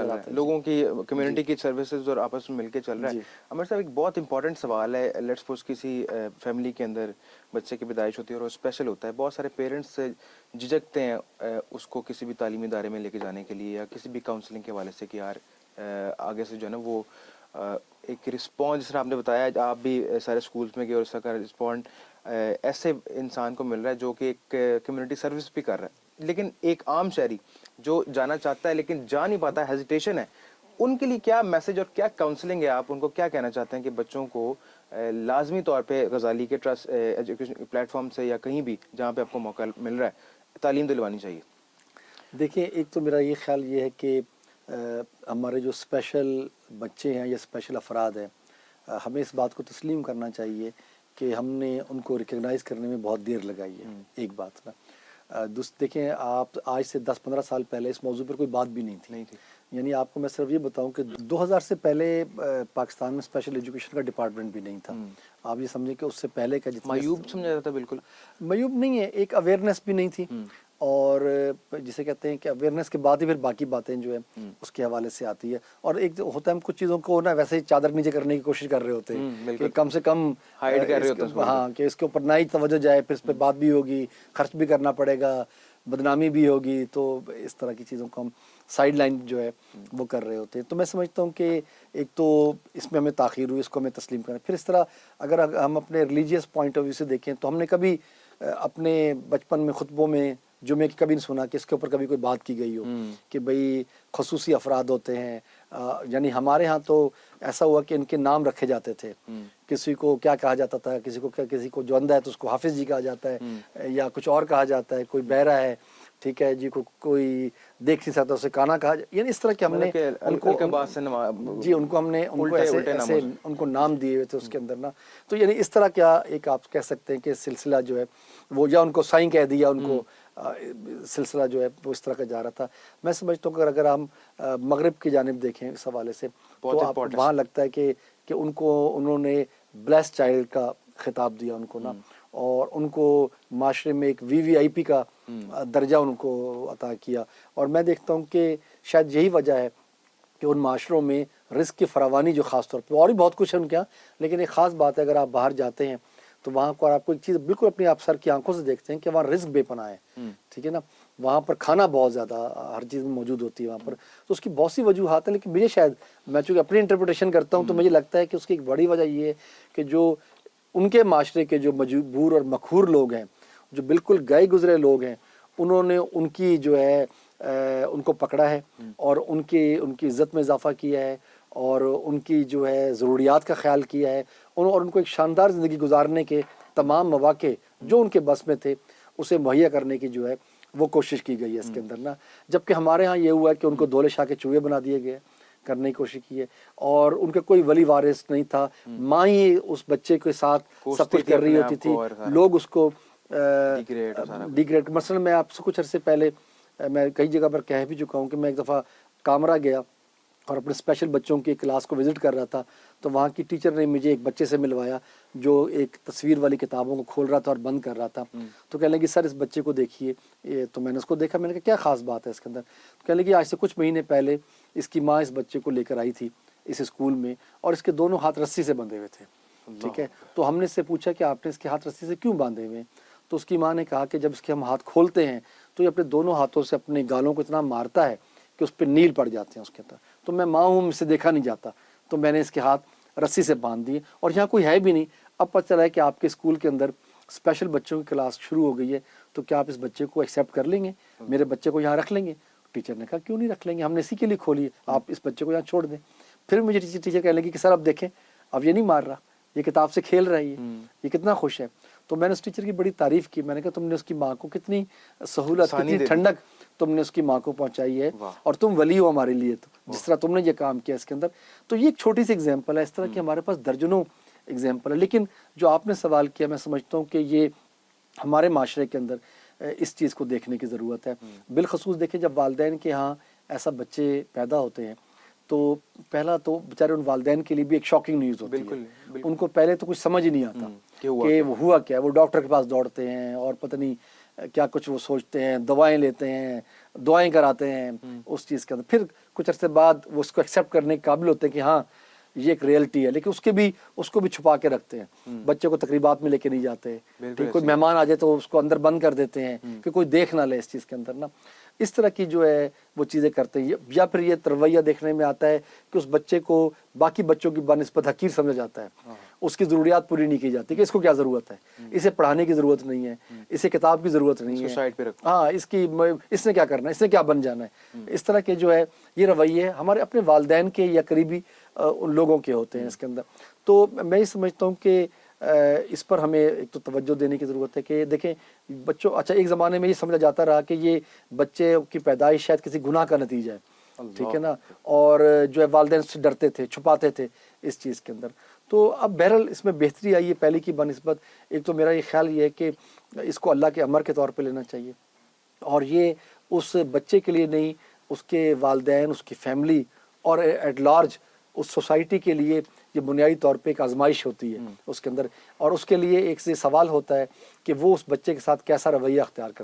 चल रहा है, लोगों की कम्युनिटी की सर्विसेज और आपस में मिलके चल रहा है। अमर साहब, एक बहुत इंपॉर्टेंट सवाल है, लेट्स सपोज किसी फैमिली के अंदर बच्चे की पैदाइश होती है और वो स्पेशल होता है, बहुत सारे पेरेंट्स झिझकते हैं उसको किसी भी तालीमी इदारे में लेके जाने के लिए या किसी भी काउंसलिंग के हवाले से कि यार आगे से जो है ना वो एक रिस्पॉन्स, जिस तरह आपने बताया आप भी सारे स्कूल्स में गए और उसका रिस्पॉन्ड ऐसे इंसान को मिल रहा है जो कि एक कम्युनिटी सर्विस भी कर रहा है, लेकिन एक आम शहरी जो जाना चाहता है लेकिन जा नहीं पाता, हेजिटेशन है, उनके लिए क्या मैसेज और क्या काउंसलिंग है? आप उनको क्या कहना चाहते हैं कि बच्चों को लाजमी तौर पे गजाली के ट्रस्ट एजुकेशन प्लेटफॉर्म से या कहीं भी जहाँ पे आपको मौका मिल रहा है तालीम दिलवानी चाहिए? देखिए, एक तो मेरा ये ख्याल ये है कि हमारे जो स्पेशल बच्चे हैं या स्पेशल अफराद हैं, हमें इस बात को तस्लीम करना चाहिए कि हमने उनको रिकग्नाइज़ करने में बहुत देर लगाई है, एक बात ना। देखें, आप आज से 10-15 साल पहले इस मौजू पर कोई बात भी नहीं थी। यानी आपको मैं सिर्फ ये बताऊं कि 2000 से पहले पाकिस्तान में स्पेशल एजुकेशन का डिपार्टमेंट भी नहीं था। आप ये समझें कि उससे पहले का जितना मयूब समझा जाता, बिल्कुल मयूब नहीं है, एक अवेयरनेस भी नहीं थी, और जिसे कहते हैं कि अवेयरनेस के बाद ही फिर बाकी बातें जो है उसके हवाले से आती है। और एक होता है, हम कुछ चीज़ों को ना वैसे ही चादर नीचे करने की कोशिश कर रहे होते हैं कि कम से कम हाइड कर रहे होते हैं, हाँ, कि इसके ऊपर ना ही तवज्जो जाए, फिर इस पर बात भी होगी, खर्च भी करना पड़ेगा, बदनामी भी होगी, तो इस तरह की चीज़ों को हम साइड लाइन जो है वो कर रहे होते हैं। तो मैं समझता हूँ कि एक तो इसमें हमें ताख़ीर हुई, इसको हमें तस्लीम करना। फिर इस तरह अगर हम अपने रिलीजियस पॉइंट ऑफ व्यू से देखें तो हमने कभी अपने बचपन में खुतबों में जुमे की कभी नहीं सुना कि इसके ऊपर कभी कोई बात की गई हो कि भाई खसूसी अफराद होते हैं। यानी हमारे यहाँ तो ऐसा हुआ कि इनके नाम रखे जाते थे, किसी को क्या कहा जाता था, किसी को जो अंधा है तो उसको हाफिज जी कहा जाता है, या कुछ और कहा जाता है, कोई बहरा है, ठीक है जी, कोई देख नहीं सकता उसे काना कहा, यानी इस तरह के हमने उनको हमने ऐसे उनको नाम दिए हुए थे उसके अंदर ना। तो यानी इस तरह क्या एक आप कह सकते हैं कि सिलसिला जो है वो, या उनको साईं कह दिया, उनको सिलसिला जो है वो इस तरह का जा रहा था। मैं समझता हूँ कि अगर हम मगरिब की जानिब देखें इस हवाले से तो आप वहाँ लगता है कि उन्होंने ब्लेस्ड चाइल्ड का खिताब दिया उनको ना, और उनको माशरे में एक वीवीआईपी का दर्जा उनको अता किया। और मैं देखता हूँ कि शायद यही वजह है कि उन माशरों में रिस्क की फरावानी जो ख़ास तौर पर, और भी बहुत कुछ है उनके यहाँ, लेकिन एक ख़ास बात है, अगर आप बाहर जाते हैं तो वहाँ पर आपको एक चीज़ बिल्कुल अपनी आप सर की आंखों से देखते हैं कि वहाँ रिस्क बेपनाह है, ठीक है ना। वहाँ पर खाना बहुत ज़्यादा हर चीज़ में मौजूद होती है वहाँ पर, तो उसकी बहुत सी वजूहात हैं, लेकिन मुझे शायद, मैं चूँकि अपनी इंटरप्रिटेशन करता हूँ तो मुझे लगता है कि उसकी एक बड़ी वजह ये है कि जो उनके माशरे के जो मजबूर और मखहूर लोग हैं, जो बिल्कुल गए गुजरे लोग हैं, उन्होंने उनकी जो है उनको पकड़ा है और उनकी इज़्ज़त में इजाफा किया है और उनकी जो है ज़रूरियात का ख्याल किया है, और उनको एक शानदार ज़िंदगी गुजारने के तमाम मौके जो उनके बस में थे उसे मुहैया करने की जो है वो कोशिश की गई है इसके अंदर ना। जबकि हमारे यहाँ ये हुआ है कि उनको दौले शाह के चूहे बना दिए गए, करने की कोशिश की है, और उनका कोई वली वारिस नहीं था, माँ ही उस बच्चे के साथ सब कुछ कर रही होती थी, लोग उसको डिग्रेड। मसलन मैं आपसे कुछ अरसे पहले मैं कई जगह पर कह भी चुका हूँ कि मैं एक दफ़ा कामरा गया और अपने स्पेशल बच्चों की क्लास को विज़िट कर रहा था, तो वहाँ की टीचर ने मुझे एक बच्चे से मिलवाया जो एक तस्वीर वाली किताबों को खोल रहा था और बंद कर रहा था। तो कहने लगी सर इस बच्चे को देखिए, तो मैंने उसको देखा, मैंने कहा क्या ख़ास बात है इसके अंदर। तो कहने लगी आज से कुछ महीने पहले इसकी माँ इस बच्चे को लेकर आई थी इस स्कूल में और इसके दोनों हाथ रस्सी से बंधे हुए थे, ठीक है। तो हमने इससे पूछा कि आपने इसके हाथ रस्सी से क्यों बांधे हुए हैं? तो उसकी माँ ने कहा कि जब इसके हम हाथ खोलते हैं तो ये अपने दोनों हाथों से अपने गालों को इतना मारता है कि उस पर नील पड़ जाते हैं उसके अंदर। तो मैं माँ हूँ, मुझसे देखा नहीं जाता, तो मैंने इसके हाथ रस्सी से बांध दिए, और यहाँ कोई है भी नहीं। अब पता चला है कि आपके स्कूल के अंदर स्पेशल बच्चों की क्लास शुरू हो गई है, तो क्या आप इस बच्चे को एक्सेप्ट कर लेंगे, मेरे बच्चे को यहाँ रख लेंगे? टीचर ने कहा क्यों नहीं रख लेंगे, हमने इसी के लिए खोली है, आप इस बच्चे को यहाँ छोड़ दें। फिर मुझे टीचर कहने लगी कि सर अब देखें, अब ये नहीं मार रहा, ये किताब से खेल रहा है, ये कितना खुश है। तो मैंने उस टीचर की बड़ी तारीफ़ की, मैंने कहा तुमने उसकी माँ को कितनी सहूलत, कितनी ठंडक तुमने उसकी माँ को पहुंचाई है, और तुम वली हो हमारे लिए, तो जिस तरह तुमने ये काम किया इसके अंदर। तो ये एक छोटी सी एग्जांपल है, इस तरह की हमारे पास दर्जनों एग्जांपल है। लेकिन जो आपने सवाल किया, मैं समझता हूँ कि ये हमारे माशरे के अंदर इस चीज़ को देखने की ज़रूरत है। बिलखसूस देखें, जब वालिदैन के यहाँ ऐसा बच्चे पैदा होते हैं तो पहला तो बेचारे उन वालिदैन के लिए भी एक शॉकिंग न्यूज़ होती है। उनको पहले तो कुछ समझ ही नहीं आता कि वो हुआ क्या है। वो डॉक्टर के पास दौड़ते हैं और पता नहीं کیا کچھ وہ سوچتے ہیں، دوائیں لیتے ہیں، دعائیں کراتے ہیں اس چیز کے اندر، پھر کچھ عرصے بعد وہ اس کو ایکسیپٹ کرنے کے قابل ہوتے ہیں کہ ہاں یہ ایک ریئلٹی ہے، لیکن اس کو بھی چھپا کے رکھتے ہیں، بچے کو تقریبات میں لے کے نہیں جاتے، ٹھیک، کوئی مہمان آ جائے تو اس کو اندر بند کر دیتے ہیں کہ کوئی دیکھ نہ لے اس چیز کے اندر نا، اس طرح کی جو ہے وہ چیزیں کرتے ہیں، یا پھر یہ رویہ دیکھنے میں آتا ہے کہ اس بچے کو باقی بچوں کی بنسبت حقیر سمجھا جاتا ہے، اس کی ضروریات پوری نہیں کی جاتی کہ اس کو کیا ضرورت ہے، اسے پڑھانے کی ضرورت نہیں ہے، اسے کتاب کی ضرورت نہیں ہے، سائڈ پہ رکھو، ہاں اس نے کیا کرنا ہے، اس نے کیا بن جانا ہے، اس طرح کے جو ہے یہ رویے ہمارے اپنے والدین کے یا قریبی ان لوگوں کے ہوتے ہیں اس کے اندر۔ تو میں یہ سمجھتا ہوں کہ اس پر ہمیں ایک تو توجہ دینے کی ضرورت ہے کہ دیکھیں بچوں، اچھا ایک زمانے میں یہ سمجھا جاتا رہا کہ یہ بچے کی پیدائش شاید کسی گناہ کا نتیجہ ہے، ٹھیک ہے نا، اور جو ہے والدین سے ڈرتے تھے، چھپاتے تھے اس چیز کے اندر۔ تو اب بہرحال اس میں بہتری آئی ہے پہلے کی بنسبت، ایک تو میرا یہ خیال یہ ہے کہ اس کو اللہ کے امر کے طور پہ لینا چاہیے، اور یہ اس بچے کے لیے نہیں، اس کے والدین، اس کی فیملی اور ایٹ لارج اس سوسائٹی کے لیے یہ بنیادی طور پہ ایک آزمائش ہوتی ہے اس کے اندر، اور اس کے لیے ایک سے سوال ہوتا ہے کہ وہ اس بچے کے ساتھ کیسا رویہ اختیار کرتا ہے۔